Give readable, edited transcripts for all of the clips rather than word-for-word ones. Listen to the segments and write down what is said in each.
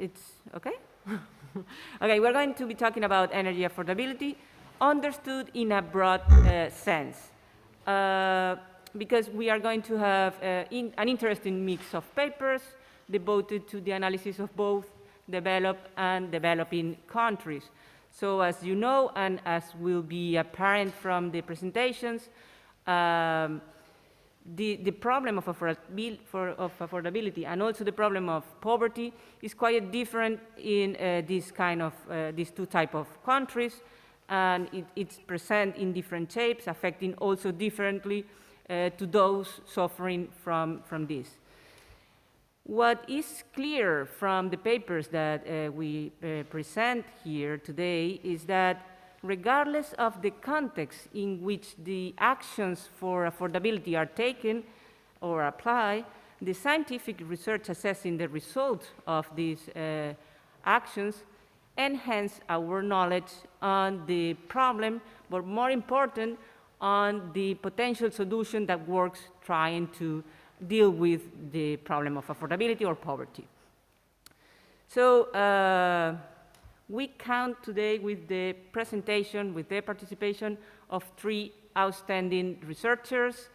it's okay? Okay, we're going to be talking about energy affordability, understood in a broad sense. Because we are going to have an interesting mix of papers devoted to the analysis of both developed and developing countries. So as you know, and as will be apparent from the presentations, the problem of affordability and also the problem of poverty is quite different in these two type of countries, and it's present in different shapes, affecting also differently to those suffering from this. What is clear from the papers that we present here today is that regardless of the context in which the actions for affordability are taken or applied, the scientific research assessing the results of these actions enhance our knowledge on the problem, but more important, on the potential solution that works trying to deal with the problem of affordability or poverty. So we count today with the presentation, with the participation of 3 outstanding researchers.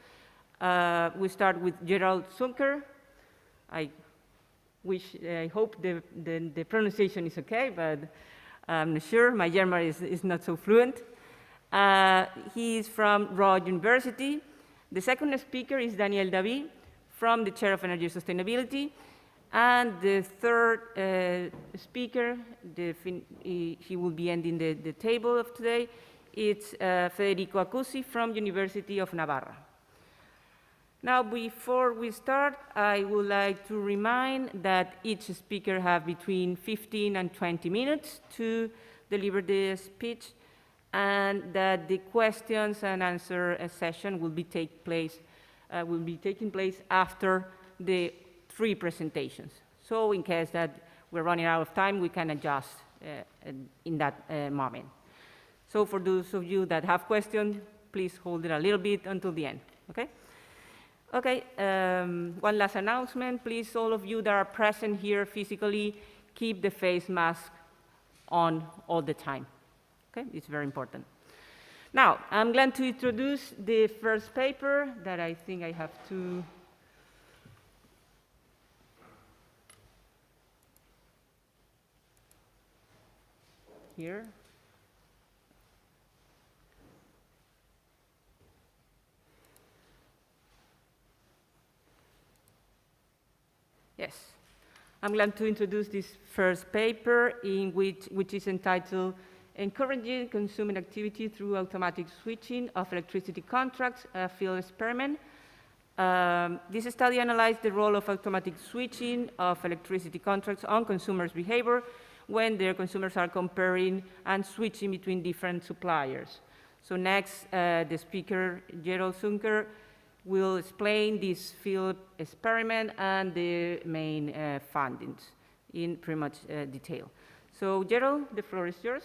We start with Gerald Zunker. I hope the pronunciation is okay, but I'm not sure. My German is not so fluent. He is from Ruhr-University. The second speaker is Daniel Davi from the Chair of Energy Sustainability. And the third speaker, he will be ending the table of today, it's Federico M from University of Navarra. Now, before we start, I would like to remind that each speaker have between 15 and 20 minutes to deliver the speech, and that the questions and answer session will be taking place after the 3 presentations. So in case that we're running out of time, we can adjust in that moment. So for those of you that have questions, please hold it a little bit until the end, okay? Okay, one last announcement. Please, all of you that are present here physically, keep the face mask on all the time, okay? It's very important. Now, I'm glad to introduce the first paper that I think I have to here. Yes, I'm glad to introduce this first paper which is entitled Encouraging Consumer Activity Through Automatic Switching of Electricity Contracts, a Field Experiment. This study analyzed the role of automatic switching of electricity contracts on consumers' behavior when their consumers are comparing and switching between different suppliers. So next, the speaker, Gerald Zunker, will explain this field experiment and the main findings in pretty much detail. So Gerald, the floor is yours.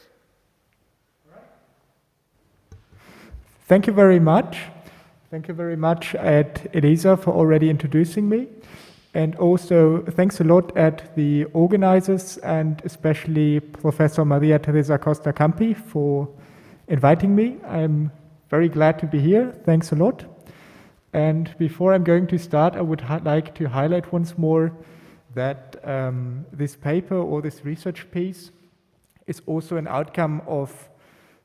All right. Thank you very much. Thank you very much at Elisa for already introducing me. And also thanks a lot at the organizers and especially Professor Maria Teresa Costa Campi for inviting me. I'm very glad to be here. Thanks a lot. And before I'm going to start, I would like to highlight once more that this paper or this research piece is also an outcome of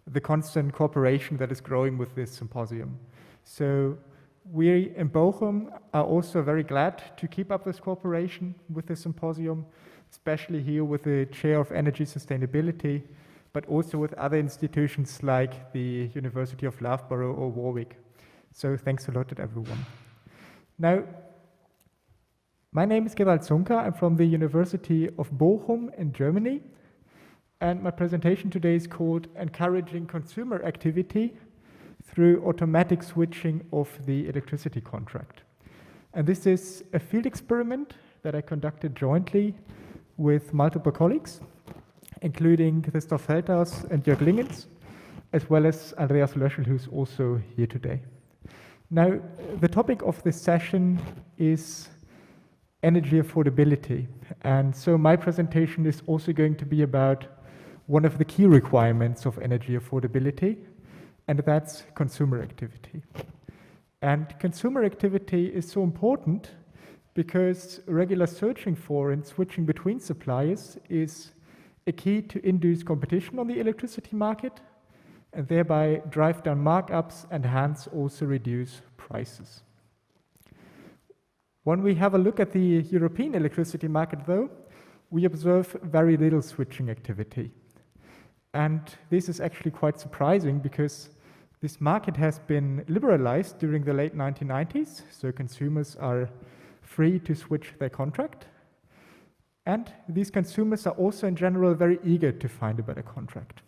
the constant cooperation that is growing with this symposium. So we in Bochum are also very glad to keep up this cooperation with the symposium, especially here with the Chair of Energy Sustainability, but also with other institutions like the University of Loughborough or Warwick. So thanks a lot to everyone. Now, my name is Gerald Zunker. I'm from the University of Bochum in Germany. And my presentation today is called Encouraging Consumer Activity Through Automatic Switching of the Electricity Contract. And this is a field experiment that I conducted jointly with multiple colleagues, including Christoph Feldhaus and Jörg Lingens, as well as Andreas Löschel, who's also here today. Now, the topic of this session is energy affordability. And so my presentation is also going to be about one of the key requirements of energy affordability, and that's consumer activity. And consumer activity is so important because regular searching for and switching between suppliers is a key to induce competition on the electricity market and thereby drive down markups and hence also reduce prices. When we have a look at the European electricity market, though, we observe very little switching activity. And this is actually quite surprising because this market has been liberalized during the late 1990s, so consumers are free to switch their contract. And these consumers are also in general very eager to find a better contract.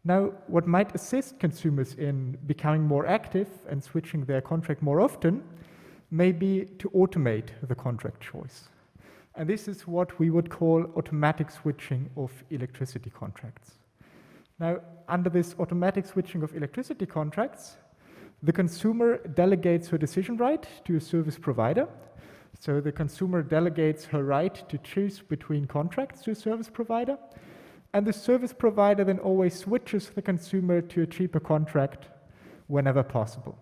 Now, what might assist consumers in becoming more active and switching their contract more often may be to automate the contract choice. And this is what we would call automatic switching of electricity contracts. Now, under this automatic switching of electricity contracts, the consumer delegates her decision right to a service provider. So the consumer delegates her right to choose between contracts to a service provider, and the service provider then always switches the consumer to a cheaper contract whenever possible.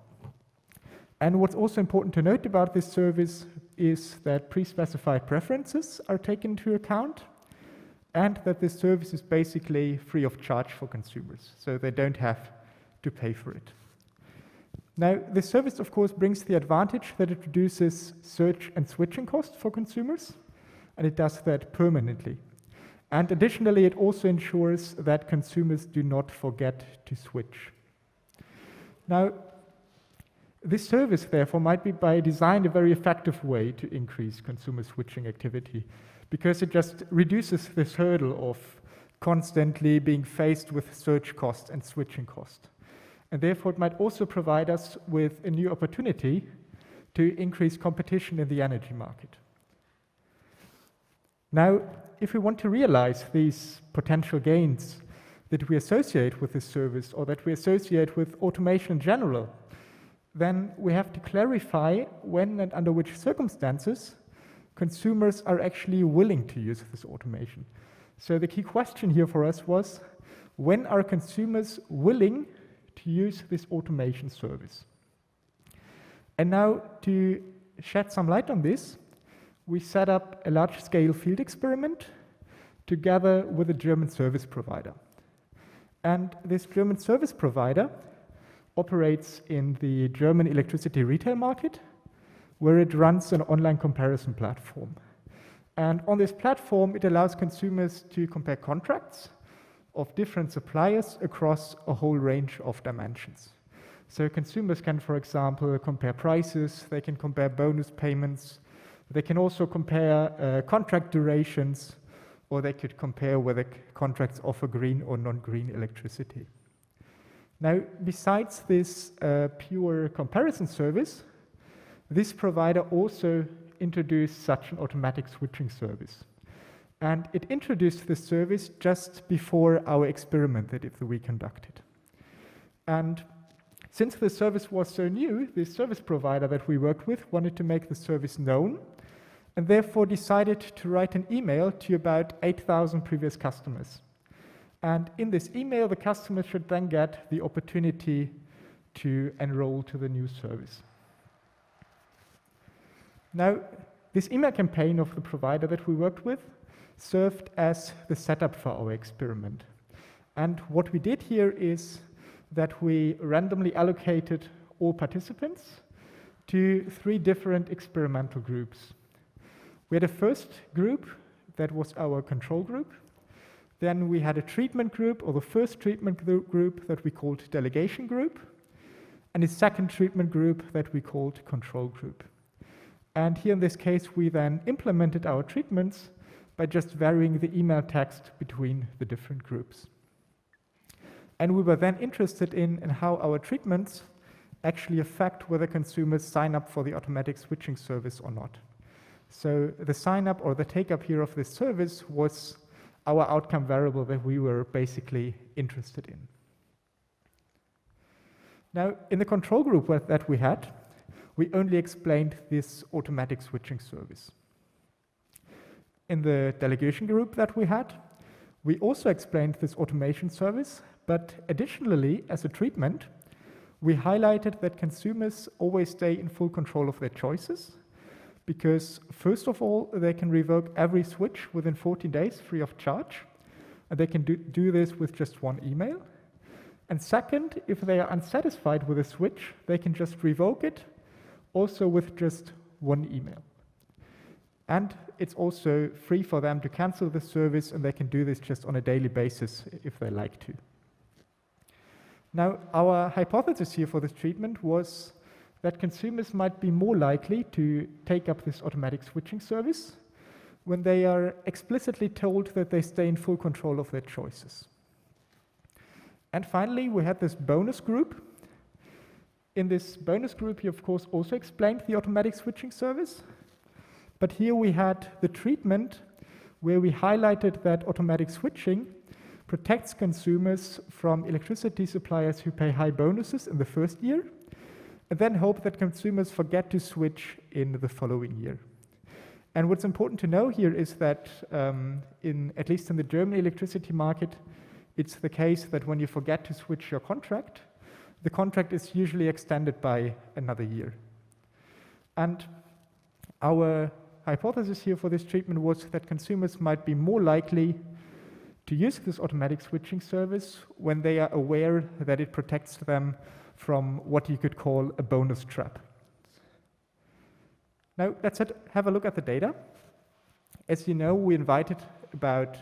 And what's also important to note about this service is that pre-specified preferences are taken into account and that this service is basically free of charge for consumers, so they don't have to pay for it. Now, this service, of course, brings the advantage that it reduces search and switching costs for consumers, and it does that permanently. And additionally, it also ensures that consumers do not forget to switch. Now, this service, therefore, might be by design a very effective way to increase consumer switching activity because it just reduces this hurdle of constantly being faced with search cost and switching cost. And therefore, it might also provide us with a new opportunity to increase competition in the energy market. Now, if we want to realize these potential gains that we associate with this service or that we associate with automation in general, then we have to clarify when and under which circumstances consumers are actually willing to use this automation. So the key question here for us was, when are consumers willing to use this automation service? And now to shed some light on this, we set up a large-scale field experiment together with a German service provider. And this German service provider operates in the German electricity retail market, where it runs an online comparison platform. And on this platform, it allows consumers to compare contracts of different suppliers across a whole range of dimensions. So consumers can, for example, compare prices, they can compare bonus payments, they can also compare contract durations, or they could compare whether contracts offer green or non-green electricity. Now, besides this pure comparison service, this provider also introduced such an automatic switching service. And it introduced this service just before our experiment that we conducted. And since the service was so new, the service provider that we worked with wanted to make the service known and therefore decided to write an email to about 8,000 previous customers. And in this email, the customer should then get the opportunity to enroll to the new service. Now, this email campaign of the provider that we worked with served as the setup for our experiment. And what we did here is that we randomly allocated all participants to 3 different experimental groups. We had a first group that was our control group. Then we had a treatment group, or the first treatment group that we called delegation group, and a second treatment group that we called control group. And here in this case, we then implemented our treatments by just varying the email text between the different groups. And we were then interested in how our treatments actually affect whether consumers sign up for the automatic switching service or not. So the sign up or the take up here of this service was our outcome variable that we were basically interested in. Now, in the control group that we had, we only explained this automatic switching service. In the delegation group that we had, we also explained this automation service, but additionally, as a treatment, we highlighted that consumers always stay in full control of their choices, because first of all, they can revoke every switch within 14 days free of charge, and they can do this with just one email. And second, if they are unsatisfied with a switch, they can just revoke it, also with just one email. And it's also free for them to cancel the service, and they can do this just on a daily basis if they like to. Now, our hypothesis here for this treatment was that consumers might be more likely to take up this automatic switching service when they are explicitly told that they stay in full control of their choices. And finally, we had this bonus group. In this bonus group, you of course also explained the automatic switching service, but here we had the treatment where we highlighted that automatic switching protects consumers from electricity suppliers who pay high bonuses in the first year, and then hope that consumers forget to switch in the following year. And what's important to know here is that at least in the German electricity market, it's the case that when you forget to switch your contract, the contract is usually extended by another year. And our hypothesis here for this treatment was that consumers might be more likely to use this automatic switching service when they are aware that it protects them from what you could call a bonus trap. Now, let's have a look at the data. As you know, we invited about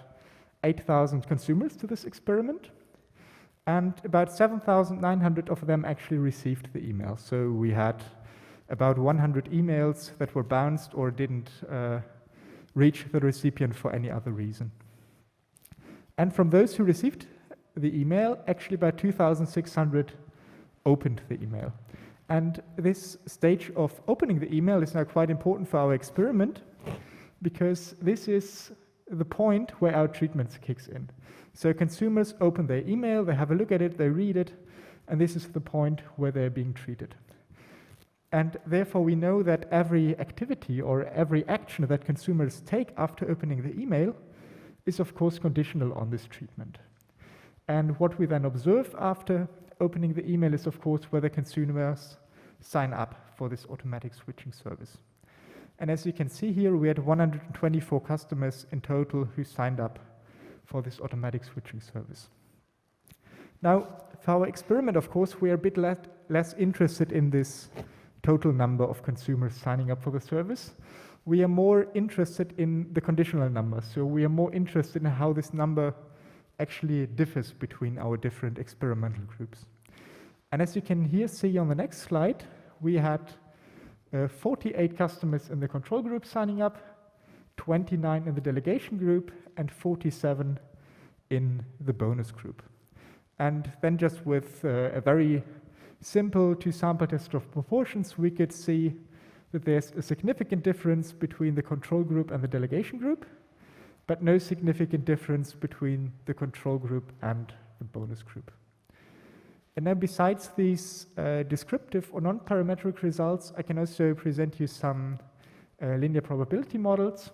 8,000 consumers to this experiment, and about 7,900 of them actually received the email. So we had about 100 emails that were bounced or didn't reach the recipient for any other reason. And from those who received the email, actually about 2,600 opened the email. And this stage of opening the email is now quite important for our experiment, because this is the point where our treatment kicks in. So consumers open their email, they have a look at it, they read it, and this is the point where they're being treated. And therefore we know that every activity or every action that consumers take after opening the email is of course conditional on this treatment. And what we then observe after opening the email is of course whether consumers sign up for this automatic switching service. And as you can see here, we had 124 customers in total who signed up for this automatic switching service. Now, for our experiment, of course, we are a bit less interested in this total number of consumers signing up for the service. We are more interested in the conditional number. So we are more interested in how this number actually differs between our different experimental groups. And as you can here see on the next slide, we had 48 customers in the control group signing up, 29 in the delegation group, and 47 in the bonus group. And then just with a very simple two-sample test of proportions, we could see that there's a significant difference between the control group and the delegation group, but no significant difference between the control group and the bonus group. And then besides these descriptive or non-parametric results, I can also present you some linear probability models.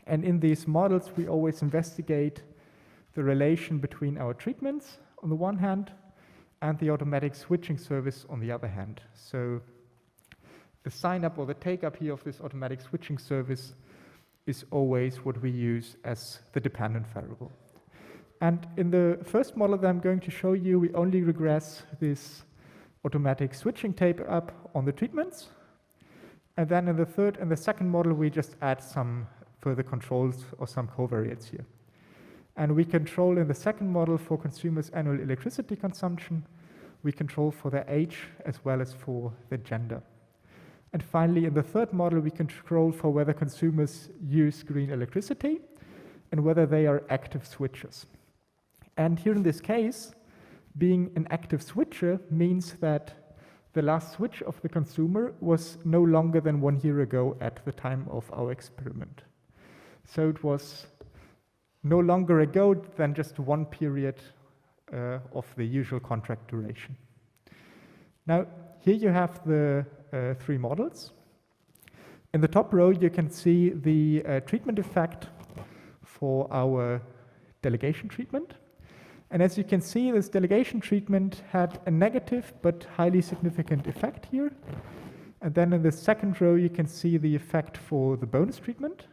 And in these models, we always investigate the relation between our treatments on the one hand and the automatic switching service on the other hand. So the sign-up or the take-up here of this automatic switching service is always what we use as the dependent variable. And in the first model that I'm going to show you, we only regress this automatic switching take-up on the treatments. And then in the third and the second model, we just add some further controls or some covariates here. And we control in the second model for consumers' annual electricity consumption. We control for their age as well as for their gender. And finally, in the third model, we control for whether consumers use green electricity and whether they are active switchers. And here in this case, being an active switcher means that the last switch of the consumer was no longer than 1 year ago at the time of our experiment. So it was no longer ago than just one period of the usual contract duration. Now, here you have the three models. In the top row, you can see the treatment effect for our delegation treatment. And as you can see, this delegation treatment had a negative but highly significant effect here. And then in the second row, you can see the effect for the bonus treatment.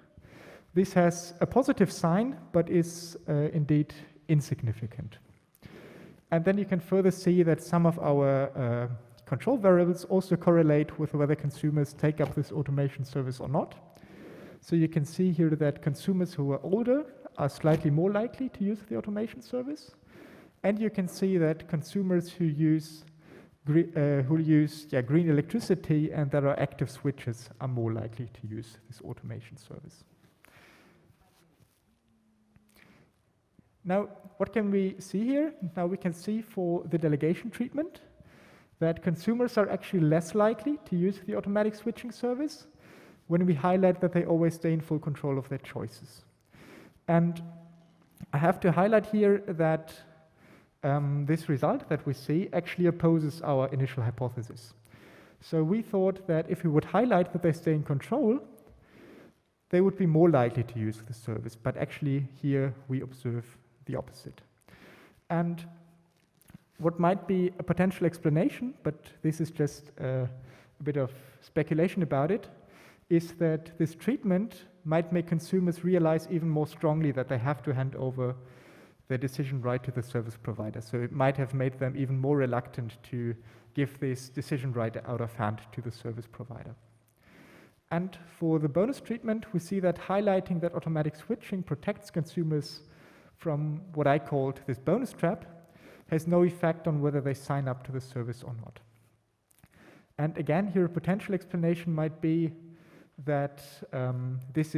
This has a positive sign, but is indeed insignificant. And then you can further see that some of our control variables also correlate with whether consumers take up this automation service or not. So you can see here that consumers who are older are slightly more likely to use the automation service. And you can see that consumers who use green electricity and that are active switchers are more likely to use this automation service. Now, what can we see here? Now we can see for the delegation treatment that consumers are actually less likely to use the automatic switching service when we highlight that they always stay in full control of their choices. And I have to highlight here that this result that we see actually opposes our initial hypothesis. So we thought that if we would highlight that they stay in control, they would be more likely to use the service. But actually here we observe the opposite. And what might be a potential explanation, but this is just a bit of speculation about it, is that this treatment might make consumers realize even more strongly that they have to hand over their decision right to the service provider. So it might have made them even more reluctant to give this decision right out of hand to the service provider. And for the bonus treatment, we see that highlighting that automatic switching protects consumers from what I called this bonus trap has no effect on whether they sign up to the service or not. And again, here a potential explanation might be that this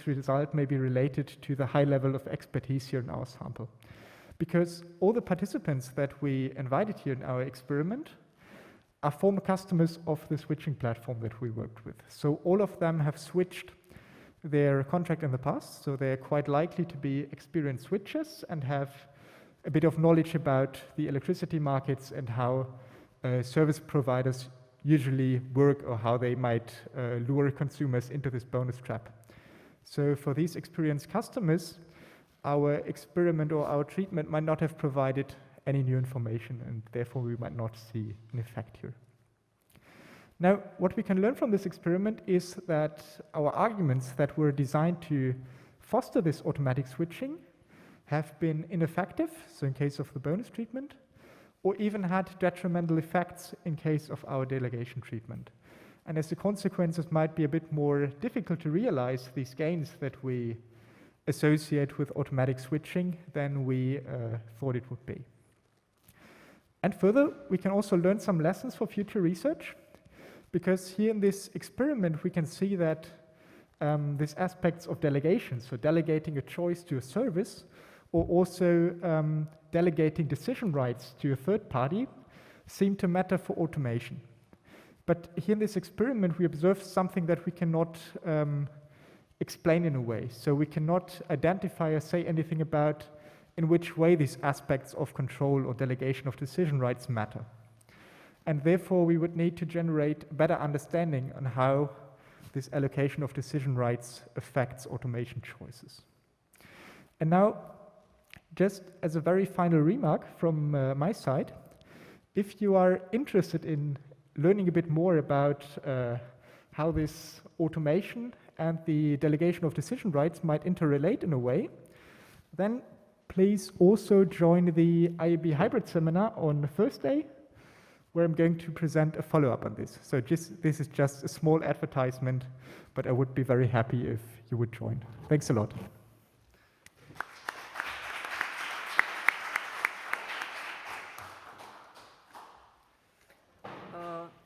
result may be related to the high level of expertise here in our sample. Because all the participants that we invited here in our experiment are former customers of the switching platform that we worked with. So all of them have switched their contract in the past, so they're quite likely to be experienced switchers and have a bit of knowledge about the electricity markets and how service providers usually work or how they might lure consumers into this bonus trap. So for these experienced customers, our experiment or our treatment might not have provided any new information, and therefore we might not see an effect here. Now, what we can learn from this experiment is that our arguments that were designed to foster this automatic switching have been ineffective, so in case of the bonus treatment, or even had detrimental effects in case of our delegation treatment. And as a consequence, it might be a bit more difficult to realize these gains that we associate with automatic switching than we thought it would be. And further, we can also learn some lessons for future research, because here in this experiment, we can see that these aspects of delegation, so delegating a choice to a service, or also delegating decision rights to a third party, seem to matter for automation. But here in this experiment, we observe something that we cannot explain in a way. So we cannot identify or say anything about in which way these aspects of control or delegation of decision rights matter. And therefore, we would need to generate a better understanding on how this allocation of decision rights affects automation choices. And now, just as a very final remark from my side, if you are interested in learning a bit more about how this automation and the delegation of decision rights might interrelate in a way, then please also join the IEB hybrid seminar on Thursday, where I'm going to present a follow-up on this. So this is just a small advertisement, but I would be very happy if you would join. Thanks a lot.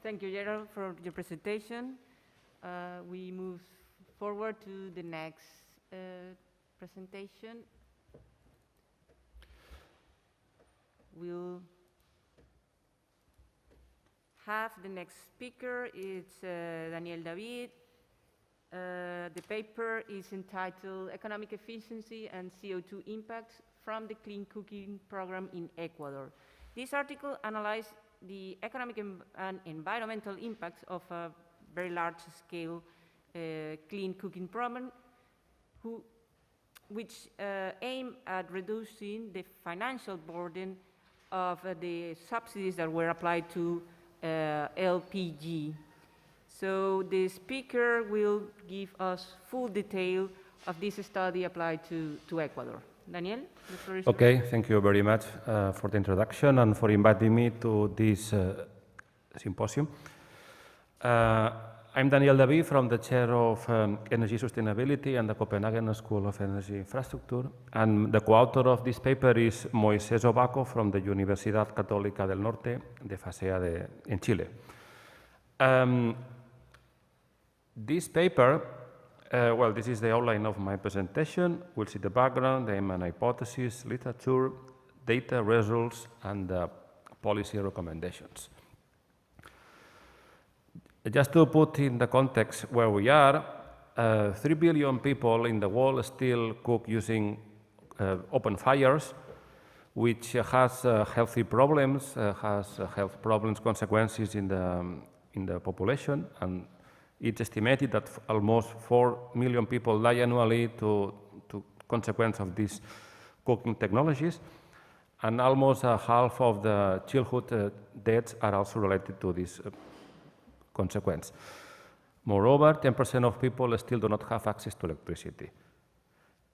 Thank you, Gerald, for your presentation. We move forward to the next presentation. We'll have the next speaker. It's Daniel David. The paper is entitled Economic Efficiency and CO2 Impacts from the Clean Cooking Program in Ecuador. This article analyzed the economic and environmental impacts of a very large-scale clean cooking program, which aim at reducing the financial burden of the subsidies that were applied to LPG. So the speaker will give us full detail of this study applied to Ecuador. Daniel, the floor is yours. Okay, thank you very much for the introduction and for inviting me to this symposium. I'm Daniel Davi from the chair of Energy Sustainability and the Copenhagen School of Energy Infrastructure, and the co-author of this paper is Moisés Obaco from the Universidad Católica del Norte de FASEA in Chile. This paper, well, this is the outline of my presentation. We'll see the background, the aim and hypothesis, literature, data, results, and policy recommendations. Just to put in the context where we are, 3 billion people in the world still cook using open fires, which has health problems, consequences in the population, and it's estimated that almost 4 million people die annually to consequence of these cooking technologies, and almost half of the childhood deaths are also related to this consequence. Moreover, 10% of people still do not have access to electricity.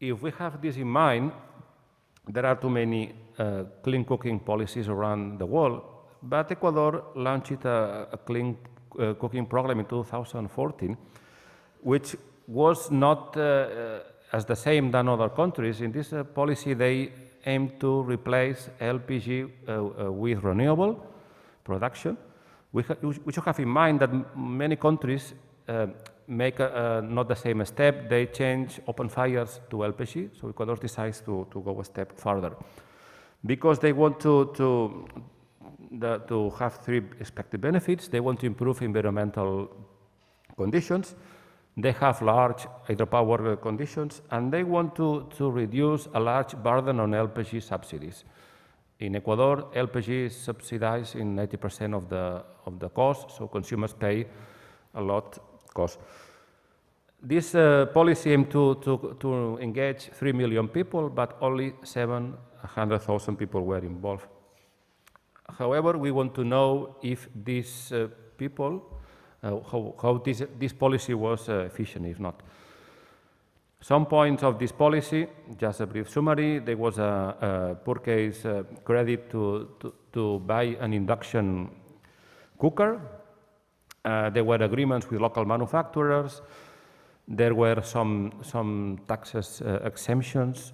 If we have this in mind, there are too many clean cooking policies around the world, but Ecuador launched a clean cooking program in 2014, which was not as the same than other countries. In this policy, they aim to replace LPG with renewable production. We should have in mind that many countries make not the same step. They change open fires to LPG, so Ecuador decides to go a step further. Because they want to have three expected benefits. They want to improve environmental conditions, they have large hydropower conditions, and they want to reduce a large burden on LPG subsidies. In Ecuador, LPG is subsidized in 90% of the cost, so consumers pay a lot cost. This policy aimed to engage 3 million people, but only 700,000 people were involved. However, we want to know if these people, how this policy was efficient, if not. Some points of this policy, just a brief summary. There was a purchase credit to buy an induction cooker. There were agreements with local manufacturers. There were some taxes exemptions.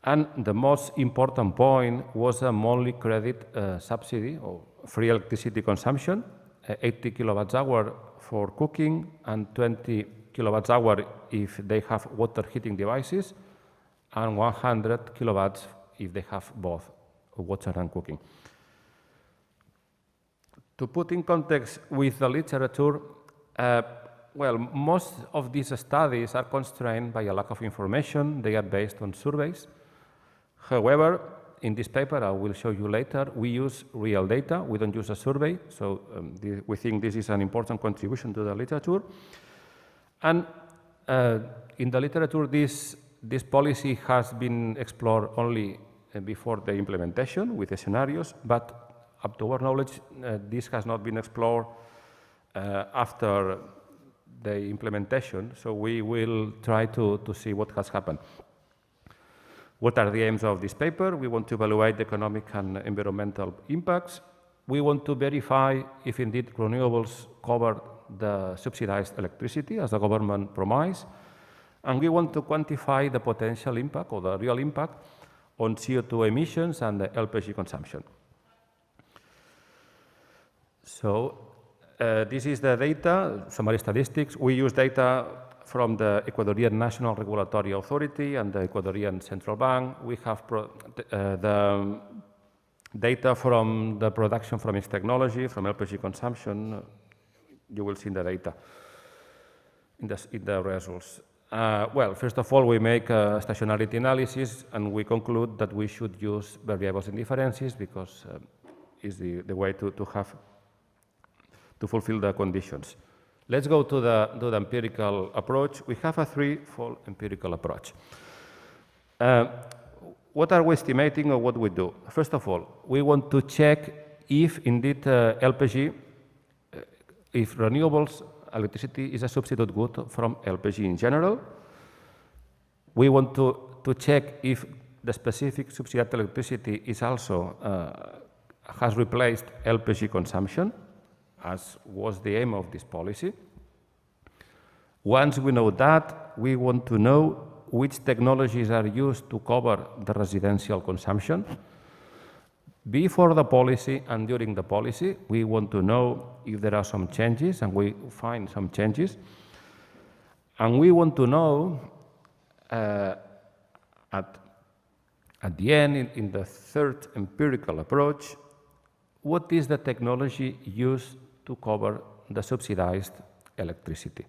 And the most important point was a monthly credit subsidy or free electricity consumption, 80 kilowatts hour for cooking and 20 kilowatts hour if they have water heating devices, and 100 kilowatts if they have both water and cooking. To put in context with the literature, well, most of these studies are constrained by a lack of information. They are based on surveys. However, in this paper, I will show you later, we use real data. We don't use a survey, so we think this is an important contribution to the literature. And in the literature, this policy has been explored only before the implementation with the scenarios, but up to our knowledge, this has not been explored after the implementation, so we will try to see what has happened. What are the aims of this paper? We want to evaluate the economic and environmental impacts. We want to verify if indeed renewables cover the subsidized electricity as the government promised. And we want to quantify the potential impact or the real impact on CO2 emissions and the LPG consumption. So this is the data, summary statistics. We use data from the Ecuadorian National Regulatory Authority and the Ecuadorian Central Bank. We have the data from the production from its technology, from LPG consumption. You will see the data in the results. Well, first of all, we make a stationarity analysis, and we conclude that we should use variables indifferences because is the way to fulfill the conditions. Let's go to the empirical approach. We have a threefold empirical approach. What are we estimating or what we do? First of all, we want to check if indeed LPG, if renewables electricity is a substitute good from LPG in general. We want to check if the specific subsidized electricity is also has replaced LPG consumption, as was the aim of this policy. Once we know that, we want to know which technologies are used to cover the residential consumption. Before the policy and during the policy, we want to know if there are some changes, and we find some changes. And we want to know at the end, in the third empirical approach, what is the technology used to cover the subsidized electricity.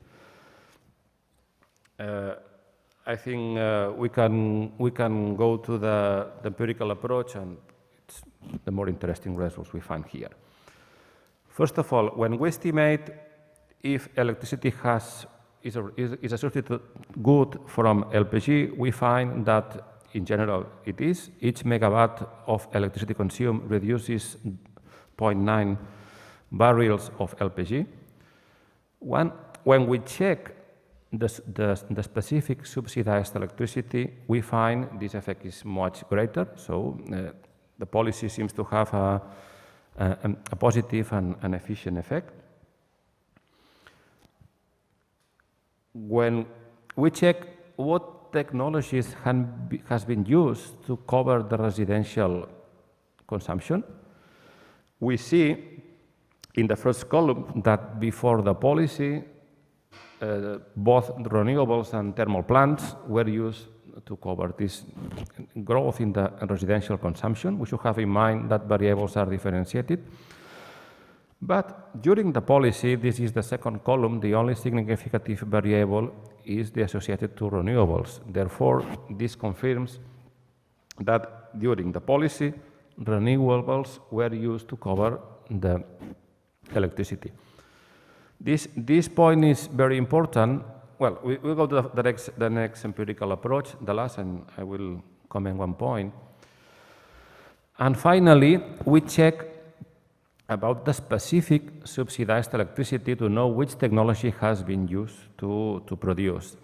I think we can go to the empirical approach, and it's the more interesting results we find here. First of all, when we estimate if electricity is a substitute good from LPG, we find that in general it is. Each megawatt of electricity consumed reduces 0.9 barrels of LPG. When we check the specific subsidized electricity, we find this effect is much greater. So the policy seems to have a positive and efficient effect. When we check what technologies has been used to cover the residential consumption, we see in the first column that before the policy, both renewables and thermal plants were used to cover this growth in the residential consumption. We should have in mind that variables are differentiated. But during the policy, this is the second column, the only significant variable is the associated to renewables. Therefore, this confirms that during the policy, renewables were used to cover the electricity. This point is very important. Well, we'll go to the next empirical approach, the last, and I will comment one point. And finally, we check about the specific subsidized electricity to know which technology has been used to produce.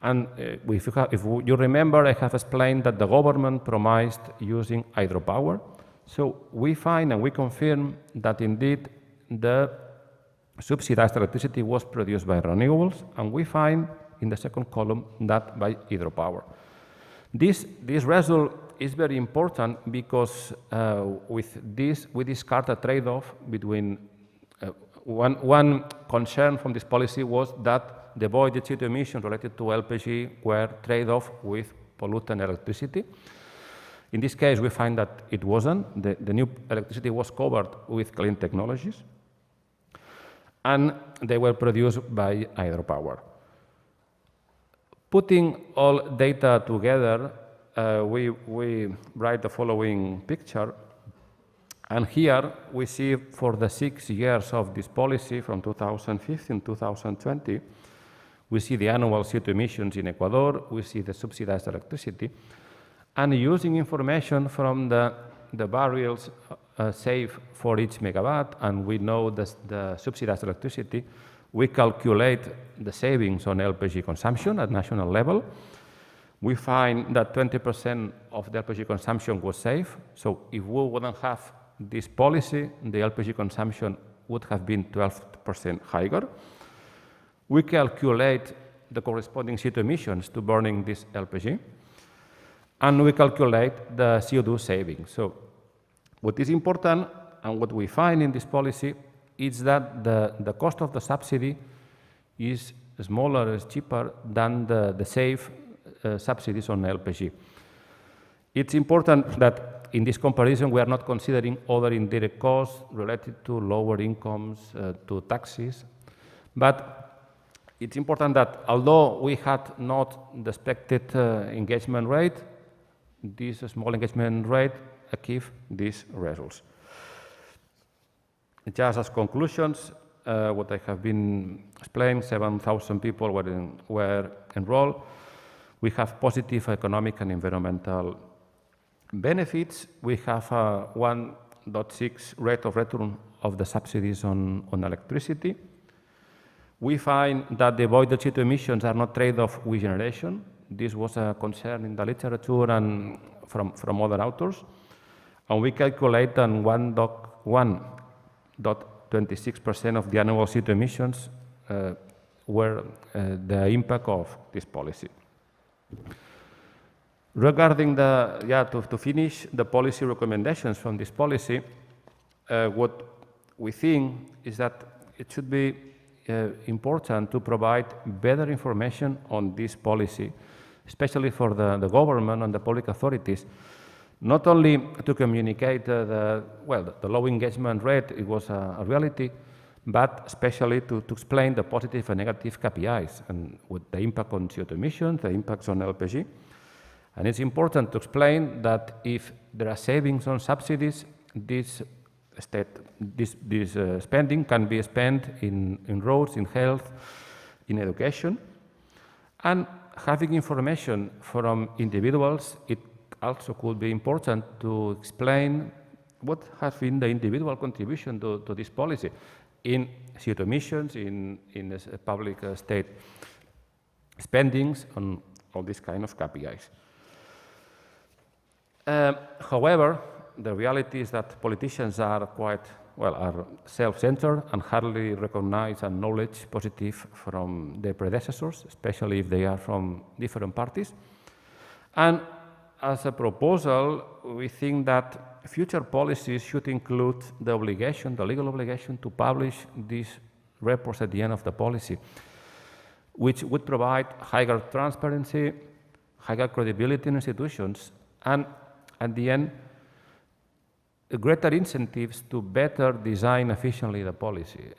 And if you remember, I have explained that the government promised using hydropower. So we find and we confirm that indeed the subsidized electricity was produced by renewables, and we find in the second column that by hydropower. This result is very important because with this we discard a trade-off between one concern from this policy was that the avoided CO2 emissions related to LPG were trade-off with pollutant electricity. In this case, we find that it wasn't. The new electricity was covered with clean technologies, and they were produced by hydropower. Putting all data together, we write the following picture. And here we see for the 6 years of this policy, from 2015 to 2020, we see the annual CO2 emissions in Ecuador, we see the subsidized electricity, and using information from the barrels saved for each megawatt, and we know the subsidized electricity, we calculate the savings on LPG consumption at national level. We find that 20% of the LPG consumption was saved. So if we wouldn't have this policy, the LPG consumption would have been 12% higher. We calculate the corresponding CO2 emissions to burning this LPG, and we calculate the CO2 savings. So what is important and what we find in this policy is that the cost of the subsidy is smaller, is cheaper than the safe subsidies on LPG. It's important that in this comparison we are not considering other indirect costs related to lower incomes, to taxes, but it's important that although we had not the expected engagement rate, this small engagement rate achieved these results. Just as conclusions, what I have been explained, 7,000 people were enrolled. We have positive economic and environmental benefits. We have a 1.6 rate of return of the subsidies on electricity. We find that the avoided CO2 emissions are not trade-off with generation. This was a concern in the literature and from other authors. And we calculate that 1.26% of the annual CO2 emissions were the impact of this policy. Regarding to finish the policy recommendations from this policy, what we think is that it should be important to provide better information on this policy, especially for the government and the public authorities, not only to communicate the low engagement rate, it was a reality, but especially to explain the positive and negative KPIs and with the impact on CO2 emissions, the impacts on LPG. And it's important to explain that if there are savings on subsidies, this spending can be spent in roads, in health, in education. And having information from individuals, it also could be important to explain what has been the individual contribution to this policy in CO2 emissions, in public state spendings, on all these kind of KPIs. However, the reality is that politicians are are self-centered and hardly recognize and acknowledge positive from their predecessors, especially if they are from different parties. And as a proposal, we think that future policies should include the obligation, the legal obligation to publish these reports at the end of the policy, which would provide higher transparency, higher credibility in institutions, and at the end, greater incentives to better design efficiently the policy.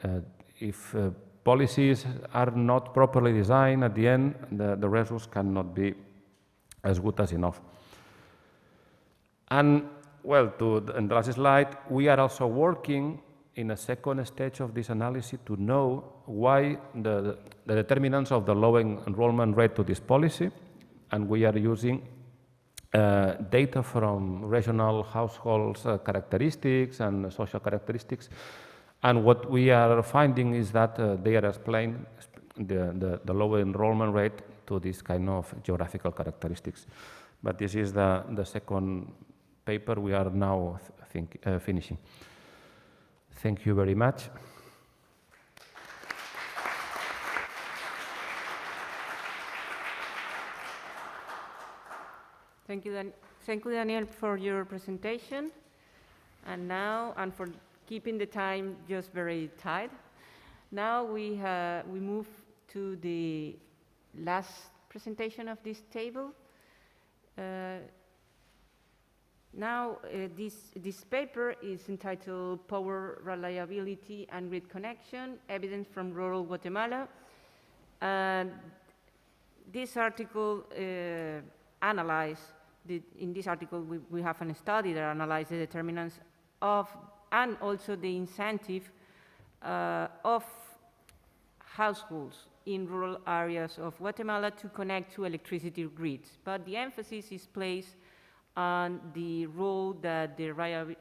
If policies are not properly designed, at the end, the results cannot be as good as enough. And in the last slide, we are also working in a second stage of this analysis to know why the determinants of the low enrollment rate to this policy, and we are using data from regional households characteristics and social characteristics, and what we are finding is that they are explained the low enrollment rate to this kind of geographical characteristics. But this is the second paper we are now finishing. Thank you very much. Thank you, Daniel, for your presentation. And now, and for keeping the time just very tight, now we move to the last presentation of this table. This paper is entitled Power Reliability and Grid Connection, Evidence from Rural Guatemala. This article in this article, we have a study that analyzes the determinants of and also the incentive of households in rural areas of Guatemala to connect to electricity grids. But the emphasis is placed on the role that the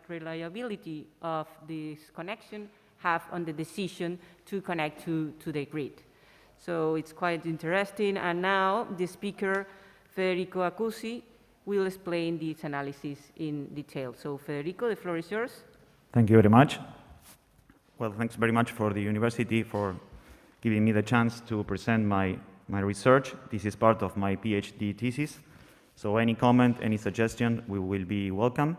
reliability of this connection have on the decision to connect to the grid. So it's quite interesting. And now the speaker, Federico M, will explain this analysis in detail. So Federico, the floor is yours. Thank you very much. Well, thanks very much for the university for giving me the chance to present my research. This is part of my PhD thesis. So any comment, any suggestion, we will be welcome.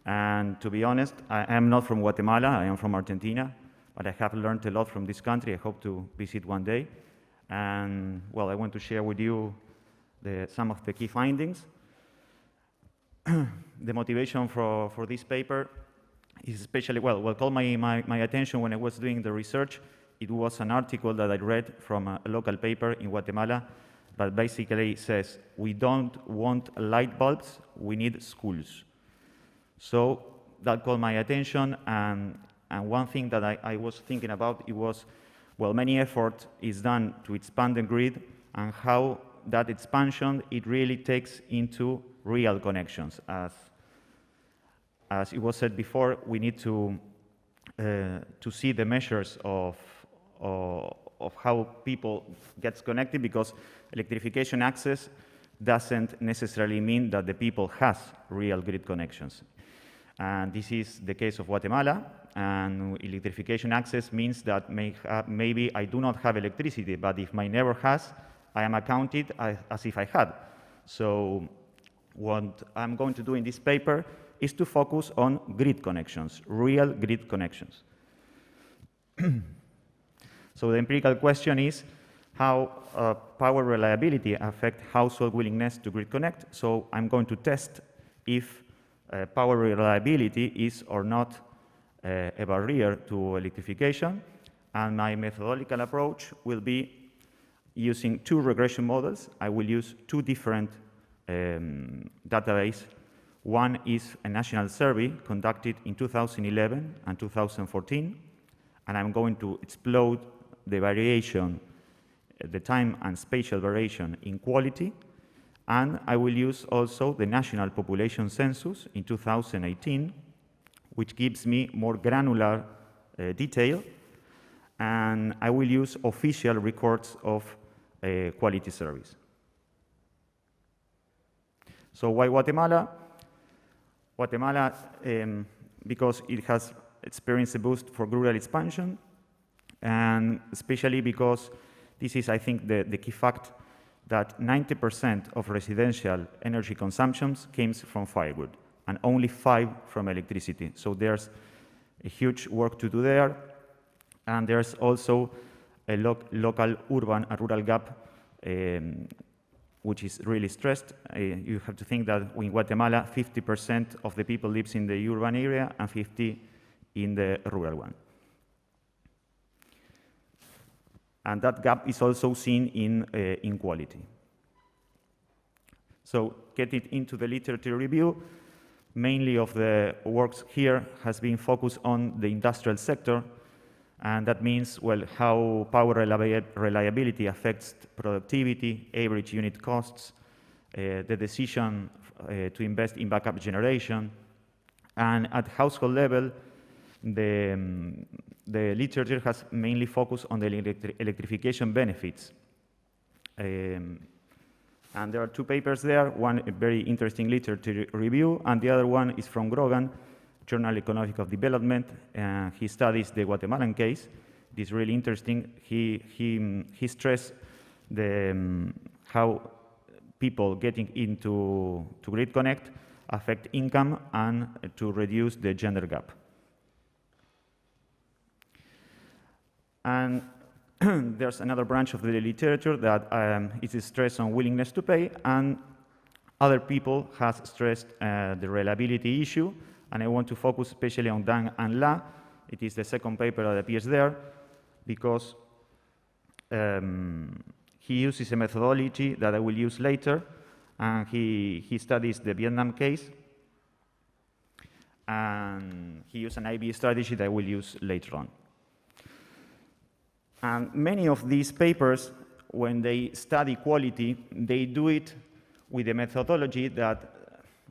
And to be honest, I am not from Guatemala, I am from Argentina, but I have learned a lot from this country. I hope to visit one day. And well, I want to share with you some of the key findings. The motivation for this paper is especially, what caught my attention when I was doing the research it was an article that I read from a local paper in Guatemala that basically says, we don't want light bulbs, we need schools. So that caught my attention, and one thing that I was thinking about, it was, well, many effort is done to expand the grid, and how that expansion, it really takes into real connections. As it was said before, we need to see the measures of how people get connected, because electrification access doesn't necessarily mean that the people has real grid connections. And this is the case of Guatemala, and electrification access means that maybe I do not have electricity, but if my neighbor has, I am accounted as if I had. So what I'm going to do in this paper is to focus on grid connections, real grid connections. So the empirical question is how power reliability affects household willingness to grid connect. So I'm going to test if power reliability is or not a barrier to electrification. And my methodological approach will be using 2 regression models. I will use 2 different databases. One is a national survey conducted in 2011 and 2014, and I'm going to explode the variation, the time and spatial variation in quality, and I will use also the national population census in 2018, which gives me more granular detail, and I will use official records of quality surveys. So why Guatemala? Guatemala, because it has experienced a boost for rural expansion, and especially because this is, I think, the key fact that 90% of residential energy consumptions came from firewood, and only 5% from electricity. So there's a huge work to do there, and there's also a local urban and rural gap which is really stressed. You have to think that in Guatemala, 50% of the people lives in the urban area and 50% in the rural one. And that gap is also seen in inequality. So getting into the literature review, mainly of the works here has been focused on the industrial sector, and that means, well, how power reliability affects productivity, average unit costs, the decision to invest in backup generation. And at household level, the literature has mainly focused on the electrification benefits. And there are 2 papers there, one a very interesting literature review, and the other one is from Grogan, Journal Economic of Development, and he studies the Guatemalan case. It is really interesting. He stressed how people getting into grid connect affect income and to reduce the gender gap. And there's another branch of the literature that is stressed on willingness to pay, and other people has stressed the reliability issue. And I want to focus especially on Dang and La. It is the second paper that appears there, because he uses a methodology that I will use later, and he studies the Vietnam case, and he used an IB strategy that I will use later on. And many of these papers, when they study quality, they do it with a methodology that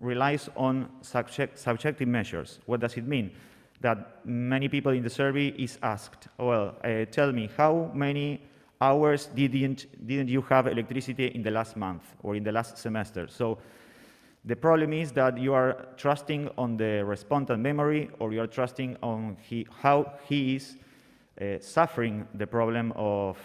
relies on subjective measures. What does it mean? That many people in the survey is asked, well, tell me, how many hours didn't you have electricity in the last month or in the last semester? So the problem is that you are trusting on the respondent memory, or you are trusting on how he is suffering the problem of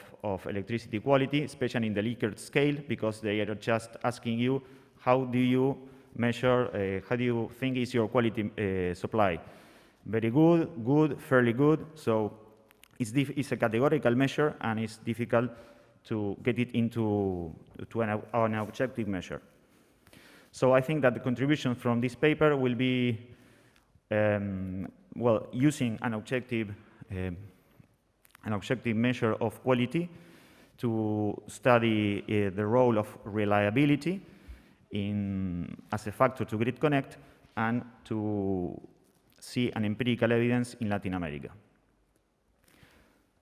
electricity quality, especially in the Likert scale, because they are just asking you, how do you measure, how do you think is your quality supply? Very good, good, fairly good. So it's a categorical measure, and it's difficult to get it into an objective measure. So I think that the contribution from this paper will be, well, using an objective an objective measure of quality to study the role of reliability as a factor to grid connect, and to see an empirical evidence in Latin America.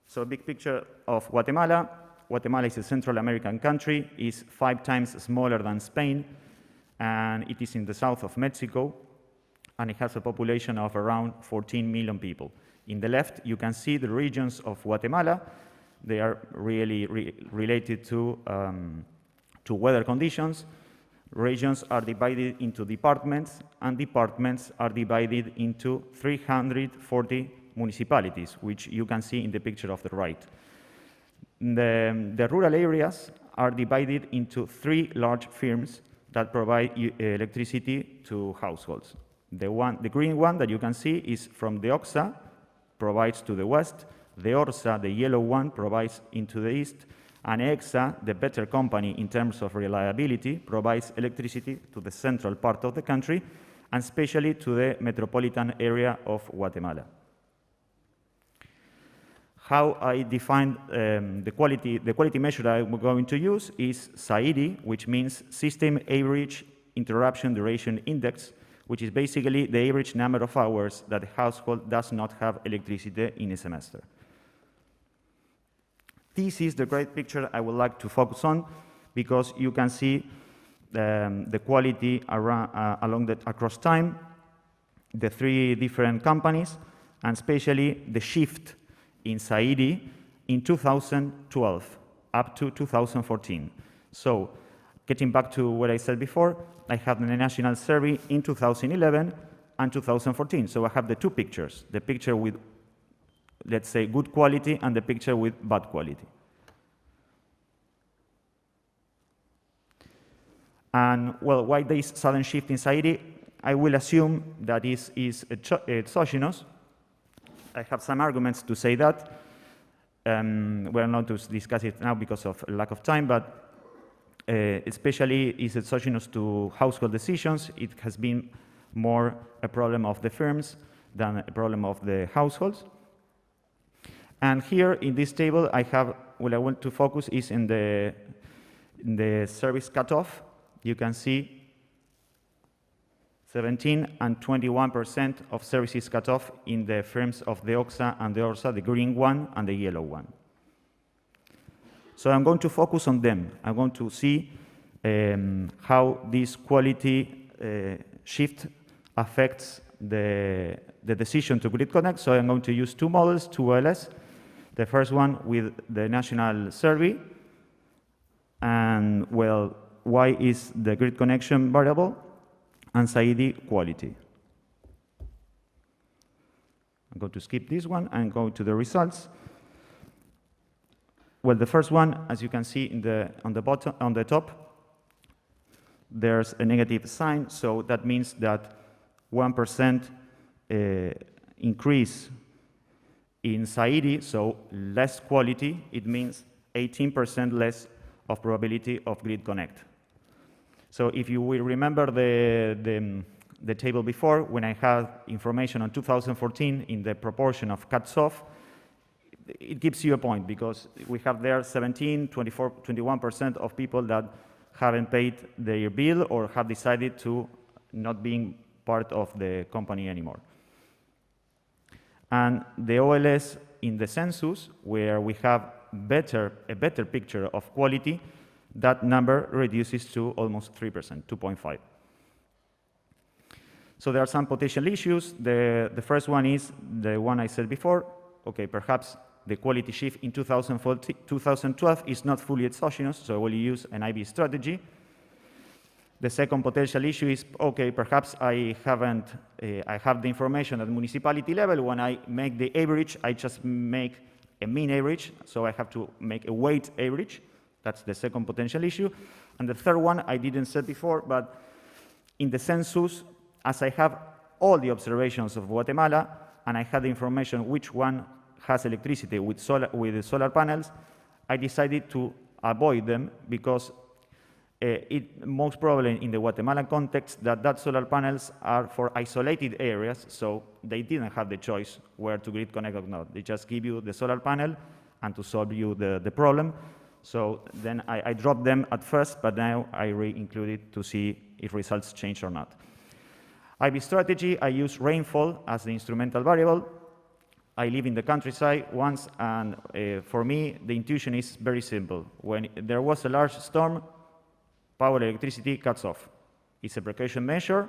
So a big picture of Guatemala. Guatemala is a Central American country, is 5 times smaller than Spain, and it is in the south of Mexico, and it has a population of around 14 million people. In the left, you can see the regions of Guatemala. They are really related to weather conditions. Regions are divided into departments, and departments are divided into 340 municipalities, which you can see in the picture of the right. The rural areas are divided into 3 large firms that provide electricity to households. The green one that you can see is from the OXA, provides to the west. The ORSA, the yellow one, provides into the east. And EXA, the better company in terms of reliability, provides electricity to the central part of the country, and especially to the metropolitan area of Guatemala. How I define the quality measure I'm going to use is SAIDI, which means System Average Interruption Duration Index, which is basically the average number of hours that a household does not have electricity in a semester. This is the great picture I would like to focus on, because you can see the quality across time, the 3 different companies, and especially the shift in SAIDI in 2012 up to 2014. So, getting back to what I said before, I have the national survey in 2011 and 2014. So I have the 2 pictures, the picture with, let's say, good quality, and the picture with bad quality. And, well, why this sudden shift in SAIDI? I will assume that this is exogenous. I have some arguments to say that. We're not to discuss it now because of lack of time, but especially is exogenous to household decisions. It has been more a problem of the firms than a problem of the households. And here in this table, I have, what I want to focus is in the service cutoff. You can see 17 and 21% of services cut off in the firms of the OXA and the ORSA, the green one and the yellow one. So I'm going to focus on them. I'm going to see how this quality shift affects the decision to grid connect. So I'm going to use 2 models, 2 OLS. The first one with the national survey, and, well, why is the grid connection variable, and SAIDI quality. I'm going to skip this one and go to the results. Well, the first one, as you can see on the top, there's a negative sign, so that means that 1% increase in SAIDI, so less quality, it means 18% less of probability of grid connect. So if you will remember the table before, when I had information on 2014 in the proportion of cuts off, it gives you a point, because we have there 17, 24, 21% of people that haven't paid their bill or have decided to not being part of the company anymore. And the OLS in the census, where we have a better picture of quality, that number reduces to almost 3%, 2.5. So there are some potential issues. The first one is the one I said before. Okay, perhaps the quality shift in 2012 is not fully exogenous, so I will use an IB strategy. The second potential issue is, okay, perhaps I have the information at municipality level. When I make the average, I just make a mean average, so I have to make a weight average. That's the second potential issue. And the third one, I didn't say before, but in the census, as I have all the observations of Guatemala, and I had the information which one has electricity with solar panels, I decided to avoid them, because most probably in the Guatemalan context, that solar panels are for isolated areas, so they didn't have the choice where to grid connect or not. They just give you the solar panel and to solve you the problem. So then I dropped them at first, but now I re-included to see if results change or not. IB strategy, I use rainfall as the instrumental variable. I live in the countryside once, and for me, the intuition is very simple. When there was a large storm, power electricity cuts off. It's a precaution measure,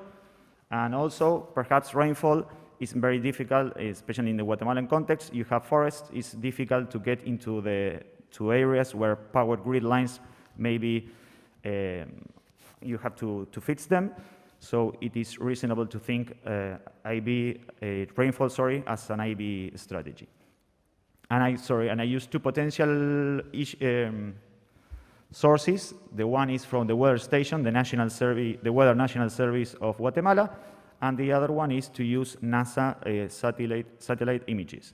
and also perhaps rainfall is very difficult, especially in the Guatemalan context. You have forests, it's difficult to get into the areas where power grid lines maybe you have to fix them. So it is reasonable to think rainfall, as an IB strategy. And I use two potential sources. The one is from the weather station, the Weather National Service of Guatemala, and the other one is to use NASA satellite images.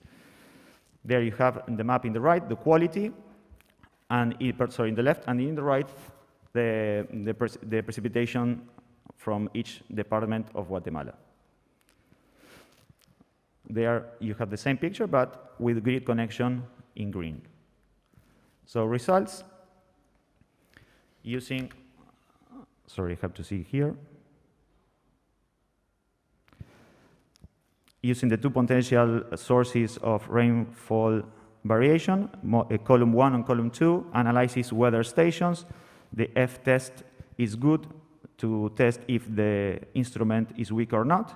There you have the map in the right, the quality, and in the left, and in the right, the precipitation from each department of Guatemala. There you have the same picture, but with grid connection in green. So results using, sorry, I have to see here. Using the two potential sources of rainfall variation, column 1 and column 2, analyzes weather stations. The F test is good to test if the instrument is weak or not.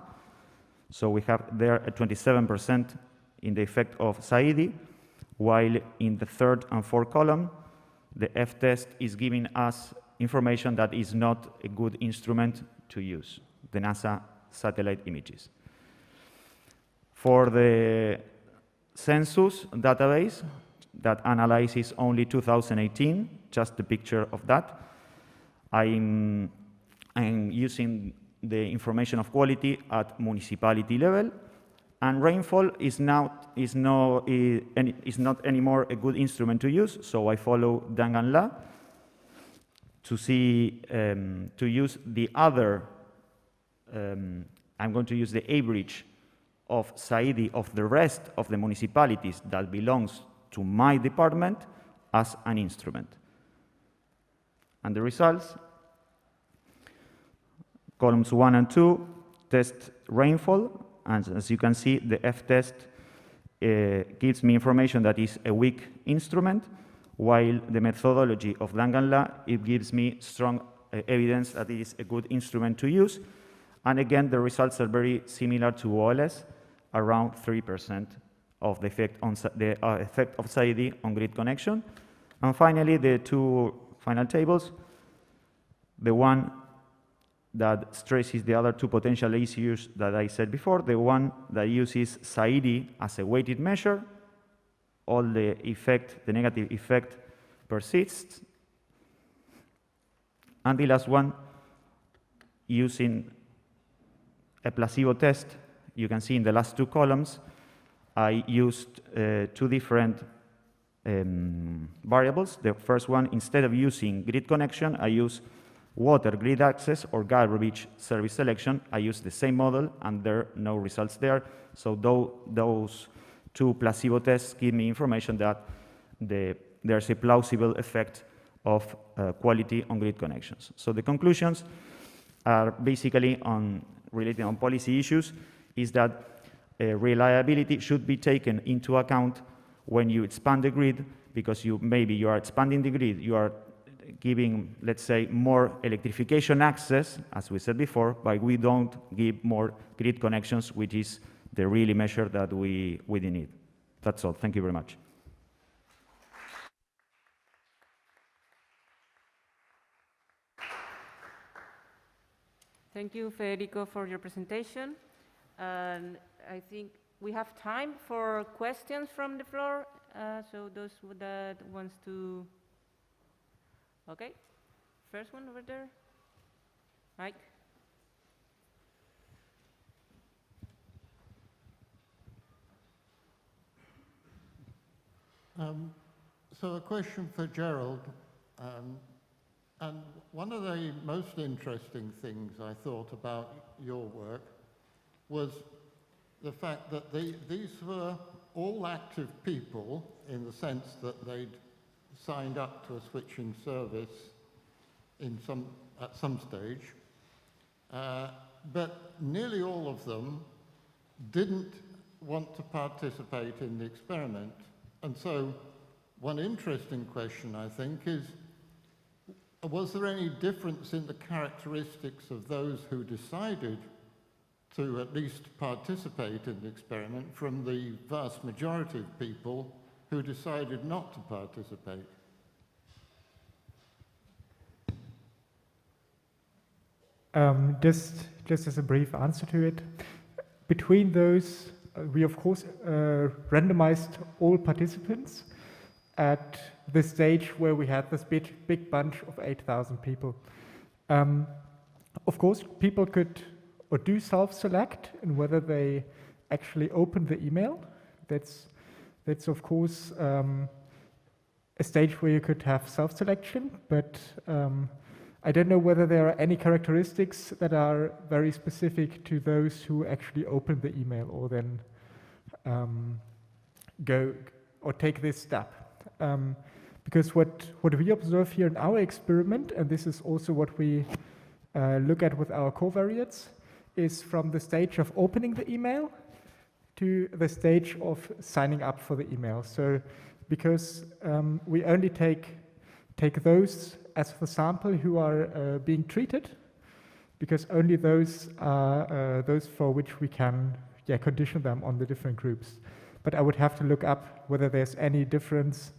So we have there a 27% in the effect of SAIDI, while in the third and fourth column, the F test is giving us information that is not a good instrument to use, the NASA satellite images. For the census database that analyzes only 2018, just a picture of that, I'm using the information of quality at municipality level, and rainfall is not anymore a good instrument to use, so I follow Dangan-La to see, to use the other, I'm going to use the average of SAIDI of the rest of the municipalities that belongs to my department as an instrument. And the results, columns 1 and 2 test rainfall, and as you can see, the F test gives me information that is a weak instrument, while the methodology of Dangan-La, it gives me strong evidence that it is a good instrument to use. And again, the results are very similar to OLS, around 3% of the effect of SAIDI on grid connection. And finally, the two final tables, the one that stresses the other two potential issues that I said before, the one that uses SAIDI as a weighted measure, all the negative effect persists. And the last one, using a placebo test, you can see in the last two columns, I used two different variables. The first one, instead of using grid connection, I use water grid access or garbage service selection. I use the same model, and there are no results there. So those two placebo tests give me information that there's a plausible effect of quality on grid connections. So the conclusions are basically related on policy issues, is that reliability should be taken into account when you expand the grid, because maybe you are expanding the grid, you are giving, let's say, more electrification access, as we said before, but we don't give more grid connections, which is the really measure that we need. That's all. Thank you very much. Thank you, Federico, for your presentation. And I think we have time for questions from the floor. So those that wants to... Okay, first one over there. Mike. So a question for Gerald. And one of the most interesting things I thought about your work was the fact that these were all active people in the sense that they'd signed up to a switching service at some stage, but nearly all of them didn't want to participate in the experiment. And so one interesting question, I think, is, was there any difference in the characteristics of those who decided to at least participate in the experiment from the vast majority of people who decided not to participate? Just as a brief answer to it, between those, we of course randomized all participants at the stage where we had this big bunch of 8,000 people. Of course, people could or do self-select in whether they actually open the email. That's of course a stage where you could have self-selection, but I don't know whether there are any characteristics that are very specific to those who actually open the email or then go or take this step. Because what we observe here in our experiment, and this is also what we look at with our covariates, is from the stage of opening the email to the stage of signing up for the email. So because we only take those as the sample who are being treated, because only those are those for which we can condition them on the different groups. But I would have to look up whether there's any difference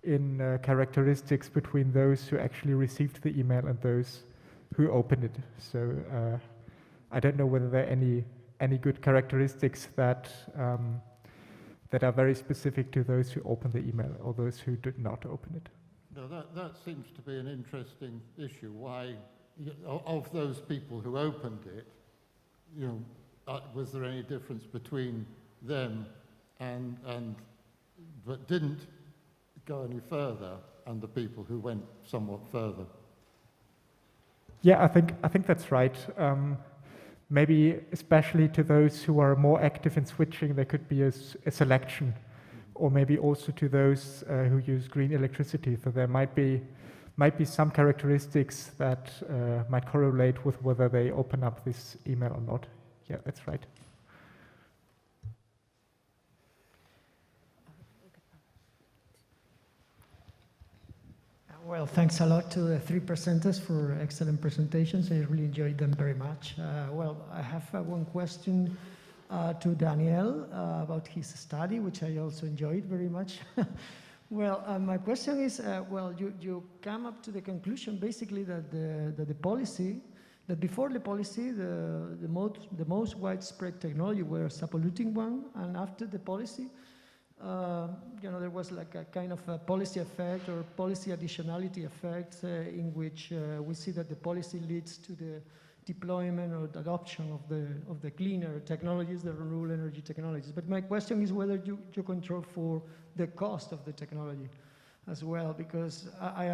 in characteristics between those who actually received the email and those who opened it. So I don't know whether there are any good characteristics that that are very specific to those who opened the email or those who did not open it. No, that seems to be an interesting issue. Why, of those people who opened it, was there any difference between them and but didn't go any further, and the people who went somewhat further? Yeah, I think that's right. Maybe especially to those who are more active in switching, there could be a selection, or maybe also to those who use green electricity. So there might be some characteristics that might correlate with whether they open up this email or not. Yeah, that's right. Well, thanks a lot to the three presenters for excellent presentations. I really enjoyed them very much. Well, I have one question to Daniel about his study, which I also enjoyed very much. Well, my question is, well, you come up to the conclusion basically that the policy, that before the policy, the most widespread technology was a polluting one, and after the policy, there was like a kind of a policy effect or policy additionality effect in which we see that the policy leads to the deployment or the adoption of the cleaner technologies, the renewable energy technologies. But my question is whether you control for the cost of the technology as well, because I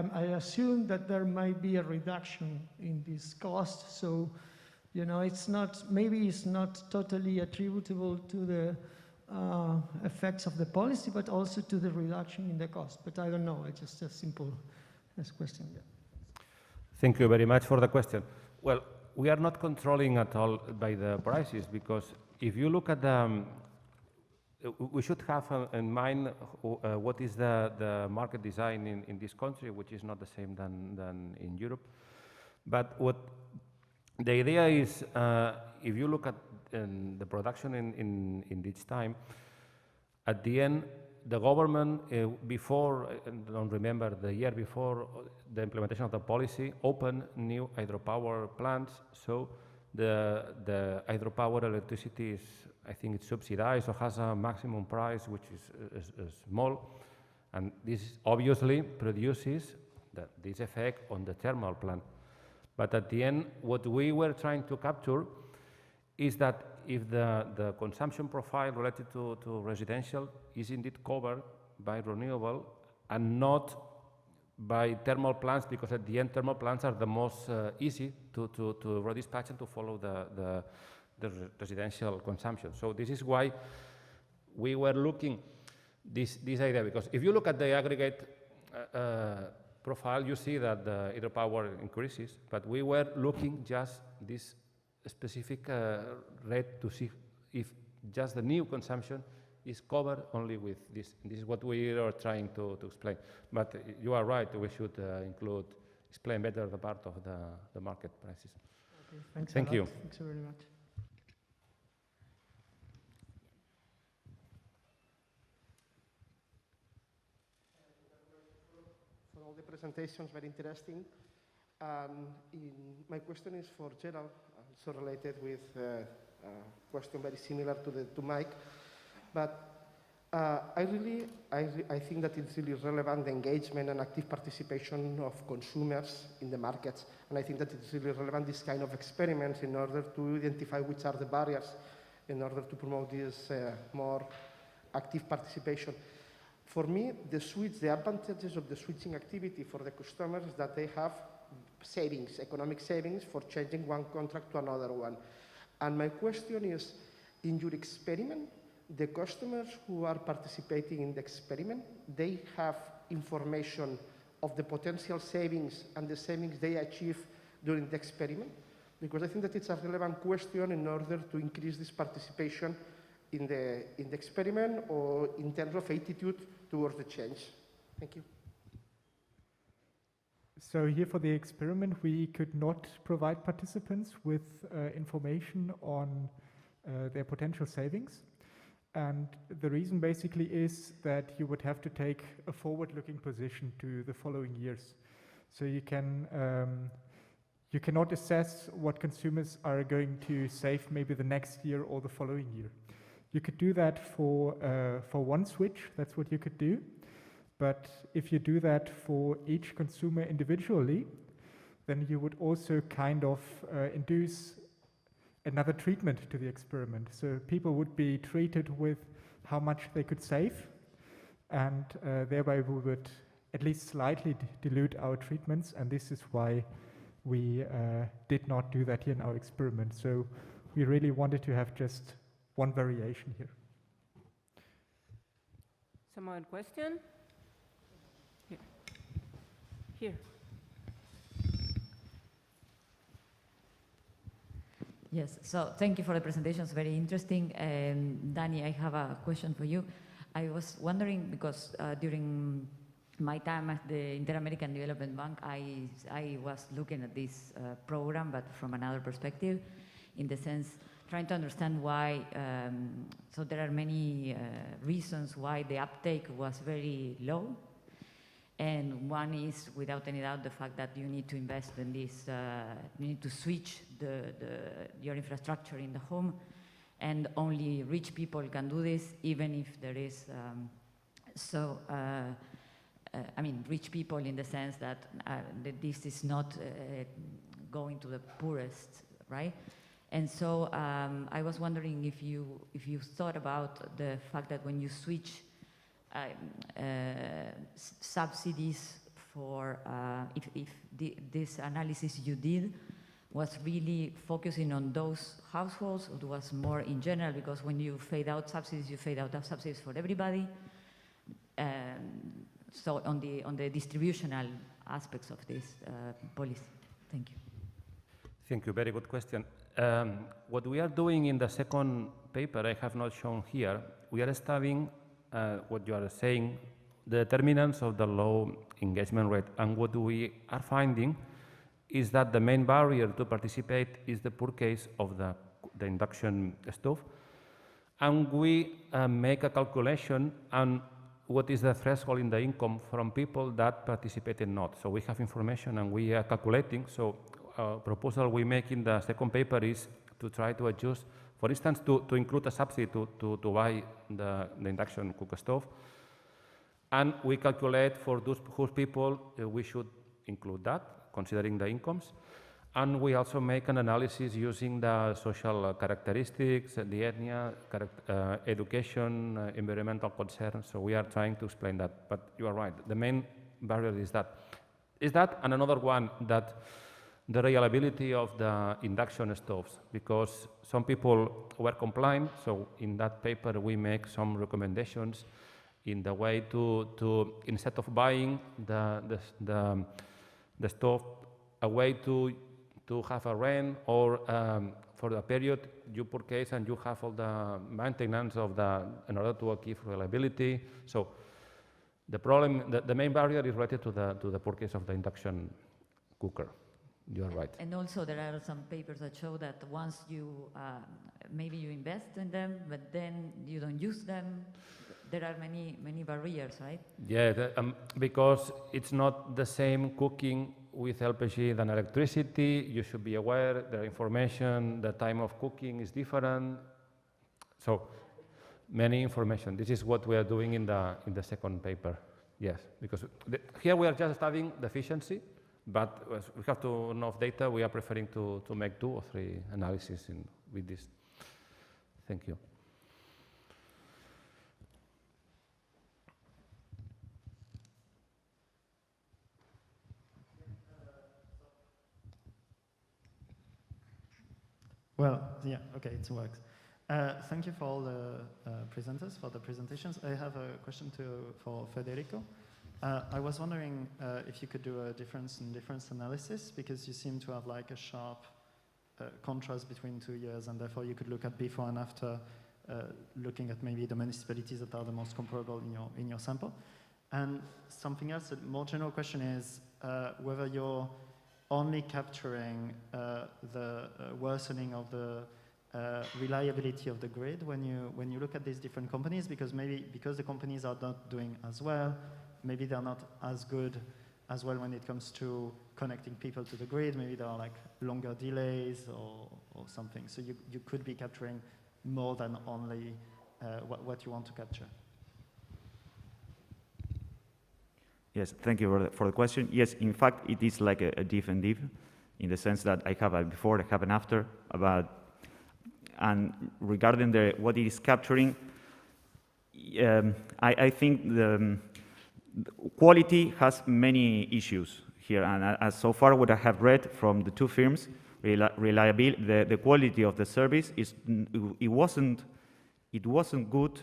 assume that there might be a reduction in this cost. So, maybe it's not totally attributable to the effects of the policy, but also to the reduction in the cost. But I don't know, it's just a simple question. Yeah. Thank you very much for the question. Well, we are not controlling at all by the prices, because if you look at the, we should have in mind what is the market design in this country, which is not the same than in Europe. But what the idea is, if you look at the production in this time, at the end, the government, before, I don't remember, the year before the implementation of the policy, opened new hydropower plants. So the hydropower electricity is, I think it's subsidized or has a maximum price, which is small. And this obviously produces this effect on the thermal plant. But at the end, what we were trying to capture is that if the consumption profile related to residential is indeed covered by renewable and not by thermal plants, because at the end thermal plants are the most easy to redispatch and to follow the residential consumption. So this is why we were looking this idea, because if you look at the aggregate profile, you see that the hydropower increases, but we were looking just this specific rate to see if just the new consumption is covered only with this. This is what we are trying to explain. But you are right, we should explain better the part of the market prices. Okay, thanks Thank a lot. you. Thanks very much. For all the presentations, very interesting. My question is for Gerald, also related with a question very similar to Mike. But I think that it's really relevant, the engagement and active participation of consumers in the markets. And I think that it's really relevant, this kind of experiments, in order to identify which are the barriers in order to promote this more active participation. For me, the advantages of the switching activity for the customers is that they have savings, economic savings, for changing one contract to another one. And my question is, in your experiment, the customers who are participating in the experiment, they have information of the potential savings and the savings they achieve during the experiment? Because I think that it's a relevant question in order to increase this participation in the experiment, or in terms of attitude towards the change. Thank you. So here for the experiment, we could not provide participants with information on their potential savings. And the reason basically is that you would have to take a forward-looking position to the following years. So you cannot assess what consumers are going to save maybe the next year or the following year. You could do that for one switch, that's what you could do. But if you do that for each consumer individually, then you would also kind of induce another treatment to the experiment. So people would be treated with how much they could save, and thereby we would at least slightly dilute our treatments, and this is why we did not do that here in our experiment. So we really wanted to have just one variation here. Some more question? Here. Yes, so thank you for the presentation, it's very interesting. Danny, I have a question for you. I was wondering, because during my time at the Inter-American Development Bank, I was looking at this program, but from another perspective, in the sense, trying to understand why, so there are many reasons why the uptake was very low. And one is, without any doubt, the fact that you need to invest in this, you need to switch your infrastructure in the home, and only rich people can do this, even if there is, I mean, rich people in the sense that this is not going to the poorest, right? And so I was wondering if you thought about the fact that when you switch subsidies for, if this analysis you did was really focusing on those households, or it was more in general, because when you fade out subsidies, you fade out subsidies for everybody. So on the distributional aspects of this policy. Thank you. Thank you, very good question. What we are doing in the second paper, I have not shown here, we are studying what you are saying, the determinants of the low engagement rate. And what we are finding is that the main barrier to participate is the poor case of the induction stove. And we make a calculation on what is the threshold in the income from people that participated not. So we have information and we are calculating. So a proposal we make in the second paper is to try to adjust, for instance, to include a subsidy to buy the induction cooker stove. And we calculate for those people, we should include that, considering the incomes. And we also make an analysis using the social characteristics, the ethnia, education, environmental concerns. So we are trying to explain that. But you are right. The main barrier is that. Is that, and another one, that the reliability of the induction stoves, because some people were compliant, so in that paper we make some recommendations in the way to instead of buying the stove, a way to have a rent, or for the period you purchase and you have all the maintenance of in order to achieve reliability. So the problem, the main barrier is related to the purchase of the induction cooker. You are right. And also there are some papers that show that once you, maybe you invest in them, but then you don't use them. There are many barriers, right? Yeah, because it's not the same cooking with LPG than electricity. You should be aware the information, the time of cooking is different. So many information. This is what we are doing in the second paper. Yes, because here we are just studying the efficiency, but as we have to enough data, we are preferring to make 2 or 3 analyses with this. Thank you. Well, yeah, okay, it works. Thank you for all the presenters, for the presentations. I have a question for Federico. I was wondering if you could do a difference analysis, because you seem to have like a sharp contrast between 2 years, and therefore you could look at before and after, looking at maybe the municipalities that are the most comparable in your sample. And something else, a more general question is whether you're only capturing the worsening of the reliability of the grid when you look at these different companies, because the companies are not doing as well, maybe they're not as good as well when it comes to connecting people to the grid, maybe there are like longer delays or something. So you could be capturing more than only what you want to capture. Yes, thank you for the question. Yes, in fact, it is like a diff and diff, in the sense that I have a before, I have an after, and regarding what it is capturing, I think the quality has many issues here, and as so far what I have read from the 2 firms, reliability, the quality of the service it wasn't good,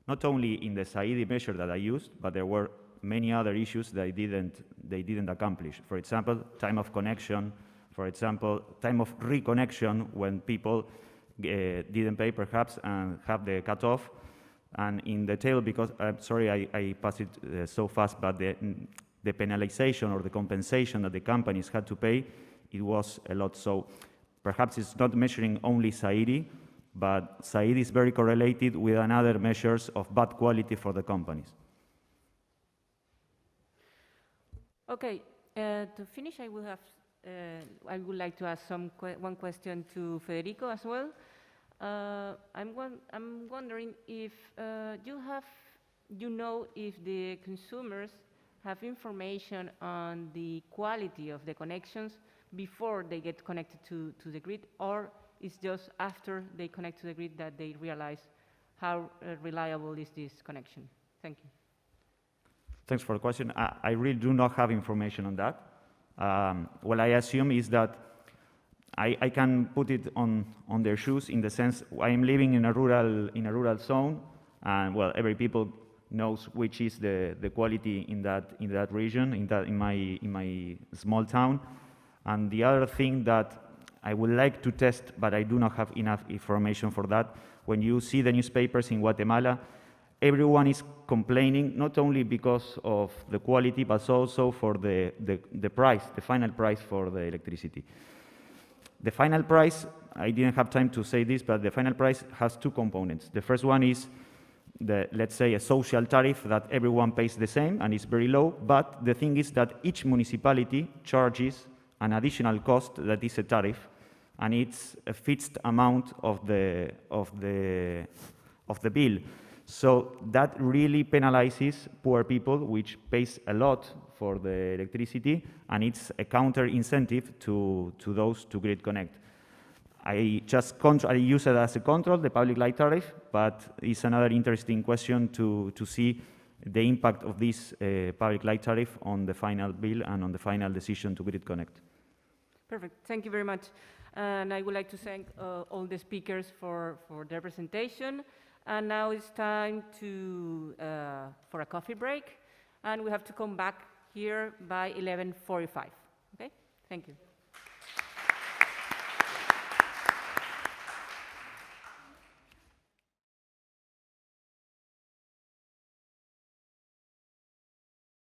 not only in the SAIDI measure that I used, but there were many other issues that they didn't accomplish. For example, time of connection. For example, time of reconnection when people didn't pay perhaps and have the cutoff. And in detail, because I'm sorry I passed it so fast, but the penalization or the compensation that the companies had to pay, it was a lot. So perhaps it's not measuring only SAIDI, but SAIDI is very correlated with another measures of bad quality for the companies. Okay, to finish, I would like to ask one question to Federico as well. I'm wondering if you know if the consumers have information on the quality of the connections before they get connected to the grid, or it's just after they connect to the grid that they realize how reliable is this connection? Thank you. Thanks for the question. I really do not have information on that. What I assume is that I can put it on their shoes, in the sense I am living in a rural zone, and well, every people knows which is the quality in that region, in my small town. And the other thing that I would like to test, but I do not have enough information for that, when you see the newspapers in Guatemala, everyone is complaining, not only because of the quality, but also for the price, the final price for the electricity. The final price, I didn't have time to say this, but the final price has 2 components. The first one is let's say, a social tariff that everyone pays the same and is very low, but the thing is that each municipality charges an additional cost that is a tariff, and it's a fixed amount of the bill. So that really penalizes poor people, which pays a lot for the electricity, and it's a counter incentive to those to grid connect. I use it as a control, the public light tariff, but it's another interesting question to see the impact of this public light tariff on the final bill and on the final decision to grid connect. Perfect. Thank you very much. And I would like to thank all the speakers for their presentation. And now it's time for a coffee break. And we have to come back here by 11:45. Okay? Thank you.